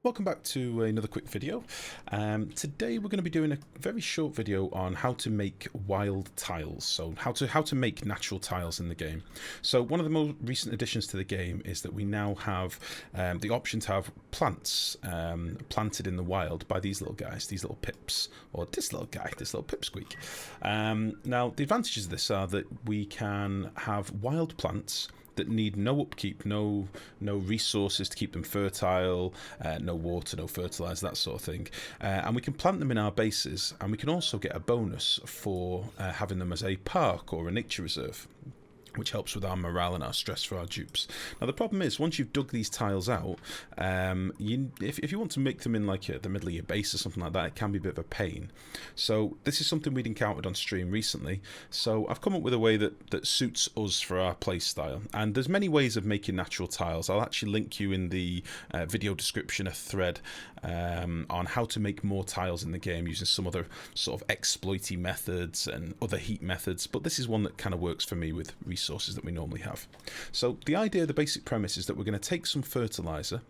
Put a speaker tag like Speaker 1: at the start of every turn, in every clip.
Speaker 1: Welcome back to another quick video. Today we're going to be doing a very short video on how to make wild tiles, so how to make natural tiles in the game. So one of the most recent additions to the game is that we now have the option to have plants planted in the wild by these little guys, these little pips, or this little guy, this little pipsqueak. Now the advantages of this are that we can have wild plants that need no upkeep, no resources to keep them fertile, no water, no fertilizer, that sort of thing. And we can plant them in our bases, and we can also get a bonus for having them as a park or a nature reserve, which helps with our morale and our stress for our dupes. Now the problem is, once you've dug these tiles out, if you want to make them in like the middle of your base or something like that, it can be a bit of a pain. So this is something we'd encountered on stream recently, so I've come up with a way that suits us for our play style. And there's many ways of making natural tiles. I'll actually link you in the video description a thread on how to make more tiles in the game using some other sort of exploity methods and other heat methods, but this is one that kind of works for me with resources that we normally have. So the idea, the basic premise is that we're going to take some fertilizer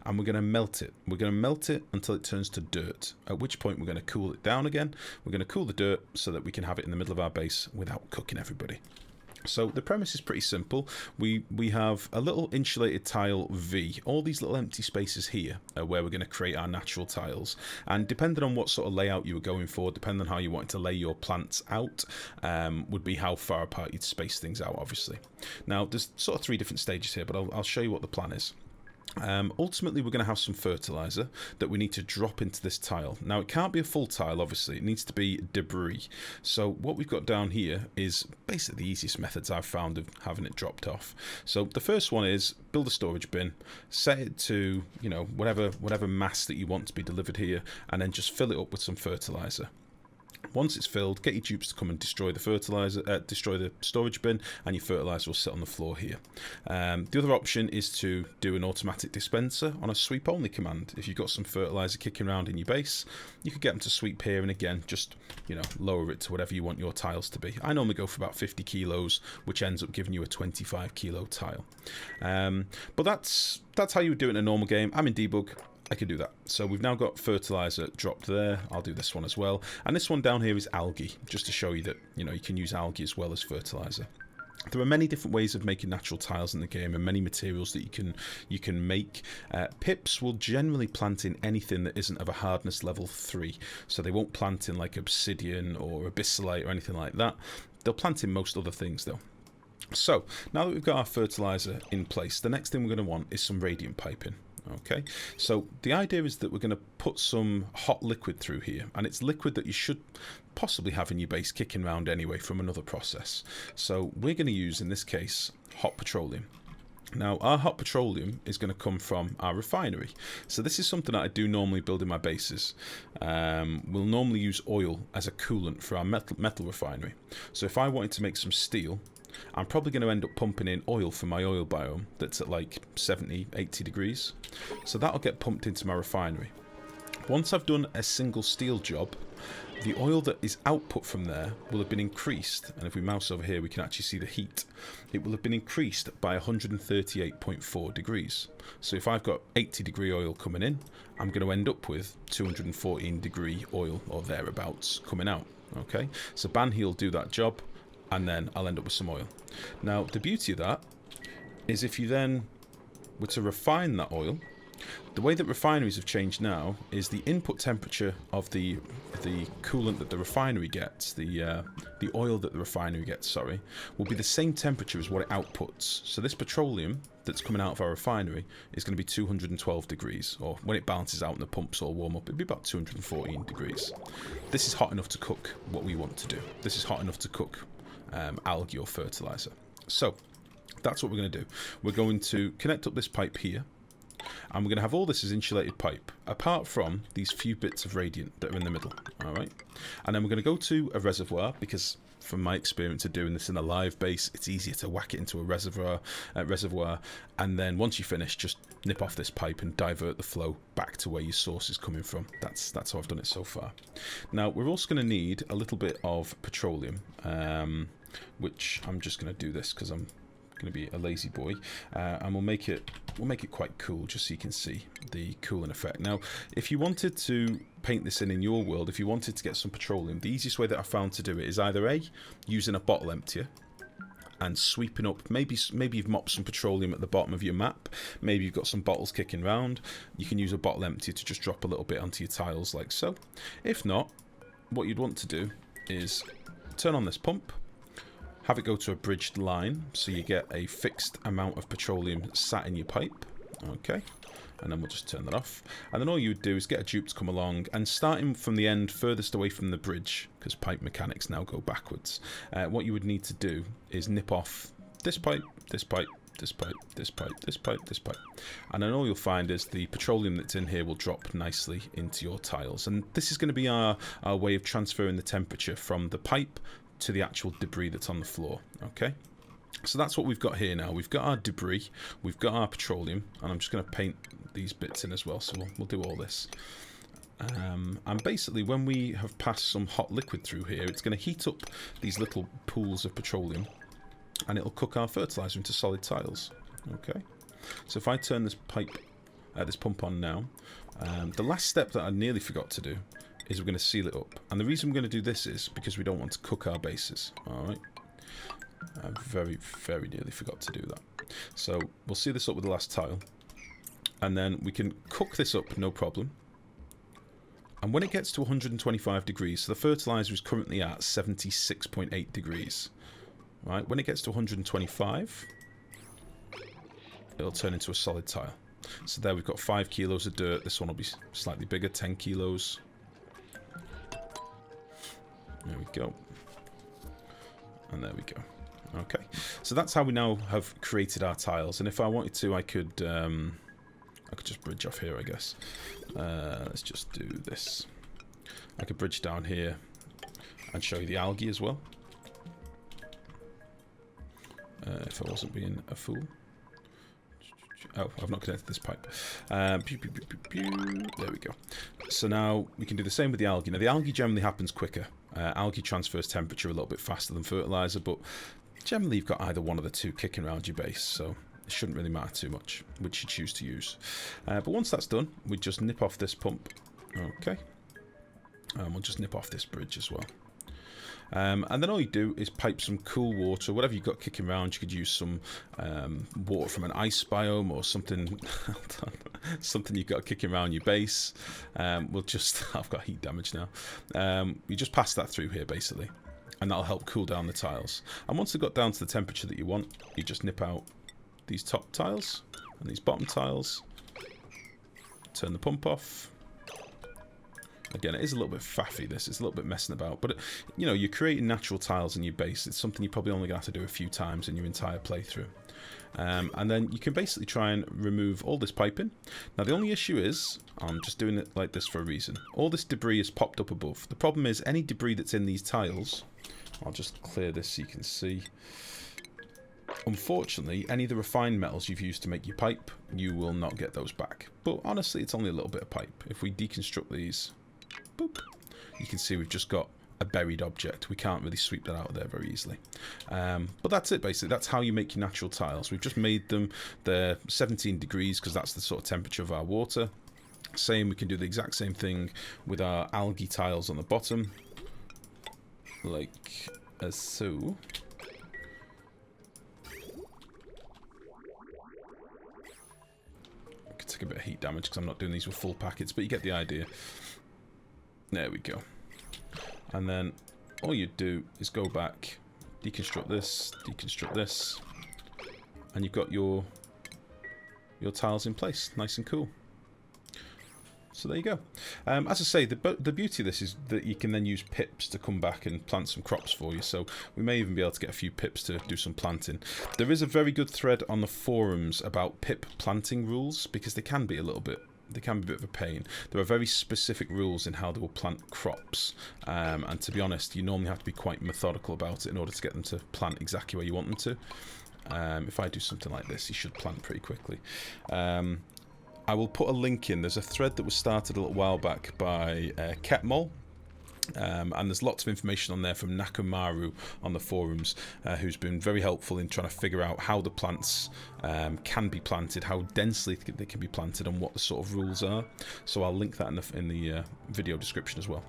Speaker 1: and we're going to melt it. We're going to melt it until it turns to dirt, at which point we're going to cool it down again. We're going to cool the dirt so that we can have it in the middle of our base without cooking everybody. So the premise is pretty simple. We have a little insulated tile V, all these little empty spaces here are where we're going to create our natural tiles, and depending on what sort of layout you were going for, depending on how you wanted to lay your plants out, would be how far apart you'd space things out, obviously. Now there's sort of three different stages here, but I'll show you what the plan is. Ultimately we're going to have some fertilizer that we need to drop into this tile. Now it can't be a full tile, obviously, it needs to be debris. So what we've got down here is basically the easiest methods I've found of having it dropped off. So the first one is build a storage bin, set it to, you know, whatever mass that you want to be delivered here, and then just fill it up with some fertilizer. Once it's filled, get your dupes to come and destroy the fertilizer, destroy the storage bin, and your fertilizer will sit on the floor here. The other option is to do an automatic dispenser on a sweep only command. If you've got some fertilizer kicking around in your base, you could get them to sweep here, and again, just, you know, lower it to whatever you want your tiles to be. I normally go for about 50 kilos, which ends up giving you a 25 kilo tile. But that's how you would do it in a normal game. I'm in debug. I can do that. So we've now got fertilizer dropped there. I'll do this one as well. And this one down here is algae, just to show you that, you know, you can use algae as well as fertilizer. There are many different ways of making natural tiles in the game, and many materials that you can make. Pips will generally plant in anything that isn't of a hardness level 3. So they won't plant in like obsidian or abyssalite or anything like that. They'll plant in most other things though. So now that we've got our fertilizer in place, the next thing we're going to want is some radiant piping. Okay, so the idea is that we're going to put some hot liquid through here, and it's liquid that you should possibly have in your base kicking around anyway from another process. So we're going to use, in this case, hot petroleum. Now our hot petroleum is going to come from our refinery. So this is something that I do normally build in my bases. We'll normally use oil as a coolant for our metal refinery. So if I wanted to make some steel, I'm probably going to end up pumping in oil from my oil biome that's at like 70, 80 degrees. So that'll get pumped into my refinery. Once I've done a single steel job, the oil that is output from there will have been increased, and if we mouse over here we can actually see the heat. It will have been increased by 138.4 degrees. So if I've got 80 degree oil coming in, I'm going to end up with 214 degree oil or thereabouts coming out. Okay, so Banhi will do that job, and then I'll end up with some oil. Now the beauty of that is if you then were to refine that oil, the way that refineries have changed now is the input temperature of the coolant that the refinery gets, the oil that the refinery gets, sorry, will be the same temperature as what it outputs. So this petroleum that's coming out of our refinery is going to be 212 degrees, or when it balances out and the pumps all warm up, it'll be about 214 degrees. This is hot enough to cook what we want to do. This is hot enough to cook algae or fertilizer. So that's what we're going to do. We're going to connect up this pipe here. And we're going to have all this as insulated pipe, apart from these few bits of radiant that are in the middle. Alright. And then we're going to go to a reservoir, because from my experience of doing this in a live base, it's easier to whack it into a reservoir, and then once you finish, just nip off this pipe and divert the flow back to where your source is coming from. That's how I've done it so far. Now we're also going to need a little bit of petroleum, which I'm just going to do this because I'm going to be a lazy boy, and we'll make it quite cool, just so you can see the cooling effect. Now, if you wanted to paint this in your world, if you wanted to get some petroleum, the easiest way that I found to do it is either A, using a bottle emptier and sweeping up, maybe you've mopped some petroleum at the bottom of your map, maybe you've got some bottles kicking around, you can use a bottle emptier to just drop a little bit onto your tiles like so. If not, what you'd want to do is turn on this pump, have it go to a bridged line, so you get a fixed amount of petroleum sat in your pipe. Okay, and then we'll just turn that off. And then all you would do is get a dupe to come along, and starting from the end furthest away from the bridge, because pipe mechanics now go backwards, what you would need to do is nip off this pipe, this pipe, this pipe, this pipe, this pipe, this pipe. And then all you'll find is the petroleum that's in here will drop nicely into your tiles. And this is going to be our way of transferring the temperature from the pipe to the actual debris that's on the floor. Okay, so that's what we've got here now. We've got our debris, we've got our petroleum, and I'm just going to paint these bits in as well, so we'll do all this. And basically when we have passed some hot liquid through here, it's going to heat up these little pools of petroleum, and it'll cook our fertilizer into solid tiles. Okay, so if I turn this pump on now, the last step that I nearly forgot to do is we're going to seal it up. And the reason we're going to do this is because we don't want to cook our bases. Alright, I very, very nearly forgot to do that. So we'll seal this up with the last tile, and then we can cook this up, no problem. And when it gets to 125 degrees, so the fertilizer is currently at 76.8 degrees. Right, when it gets to 125, it'll turn into a solid tile. So there we've got 5 kilos of dirt. This one will be slightly bigger, 10 kilos. There we go. And there we go. Okay, so that's how we now have created our tiles. And if I wanted to, I could just bridge off here, I guess. Let's just do this. I could bridge down here and show you the algae as well. If I wasn't being a fool. Oh, I've not connected this pipe. There we go. So now we can do the same with the algae. Now the algae generally happens quicker. Algae transfers temperature a little bit faster than fertilizer, but generally you've got either one of the two kicking around your base, so it shouldn't really matter too much which you choose to use. But once that's done, we just nip off this pump. Okay. And we'll just nip off this bridge as well. And then all you do is pipe some cool water, whatever you've got kicking around. You could use some water from an ice biome or something, something you've got kicking around your base. We'll just, I've got heat damage now. You just pass that through here basically, and that'll help cool down the tiles. And once they've got down to the temperature that you want, you just nip out these top tiles and these bottom tiles, turn the pump off. Again, it is a little bit faffy, this. It's a little bit messing about. But, you know, you're creating natural tiles in your base. It's something you're probably only going to have to do a few times in your entire playthrough. And then you can basically try and remove all this piping. Now, the only issue is, I'm just doing it like this for a reason. All this debris is popped up above. The problem is, any debris that's in these tiles... I'll just clear this so you can see. Unfortunately, any of the refined metals you've used to make your pipe, you will not get those back. But honestly, it's only a little bit of pipe. If we deconstruct these... Boop. You can see we've just got a buried object. We can't really sweep that out of there very easily. But that's it basically. That's how you make your natural tiles. We've just made them. They're 17 degrees because that's the sort of temperature of our water. Same, we can do the exact same thing with our algae tiles on the bottom. Like as so. I could take a bit of heat damage because I'm not doing these with full packets, but you get the idea. There we go. And then all you do is go back, deconstruct this, and you've got your tiles in place, nice and cool. So there you go. As I say, the beauty of this is that you can then use pips to come back and plant some crops for you. So we may even be able to get a few pips to do some planting. There is a very good thread on the forums about pip planting rules, because they can be a bit of a pain. There are very specific rules in how they will plant crops, and to be honest, you normally have to be quite methodical about it in order to get them to plant exactly where you want them to. If I do something like this, you should plant pretty quickly. I will put a link in. There's a thread that was started a little while back by Ketmol. And there's lots of information on there from Nakamaru on the forums, who's been very helpful in trying to figure out how the plants can be planted, how densely they can be planted, and what the sort of rules are. So I'll link that in the video description as well.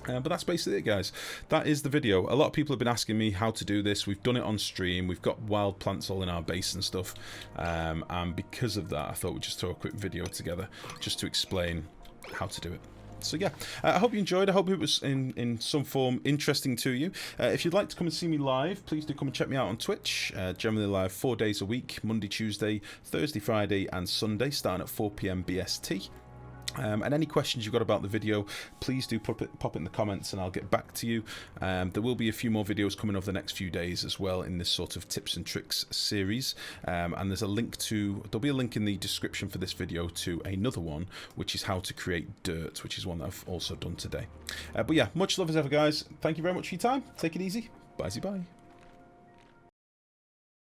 Speaker 1: But that's basically it, guys. That is the video. A lot of people have been asking me how to do this. We've done it on stream. We've got wild plants all in our base and stuff. And because of that, I thought we'd just throw a quick video together just to explain how to do it. So yeah, I hope you enjoyed. I hope it was in some form interesting to you. If you'd like to come and see me live, please do come and check me out on Twitch. Generally live 4 days a week, Monday, Tuesday, Thursday, Friday and Sunday, starting at 4 PM BST. And any questions you've got about the video, please do pop it in the comments and I'll get back to you. There will be a few more videos coming over the next few days as well in this sort of tips and tricks series. And there'll be a link in the description for this video to another one, which is how to create dirt, which is one that I've also done today. But yeah, much love as ever, guys. Thank you very much for your time. Take it easy. Bye-bye.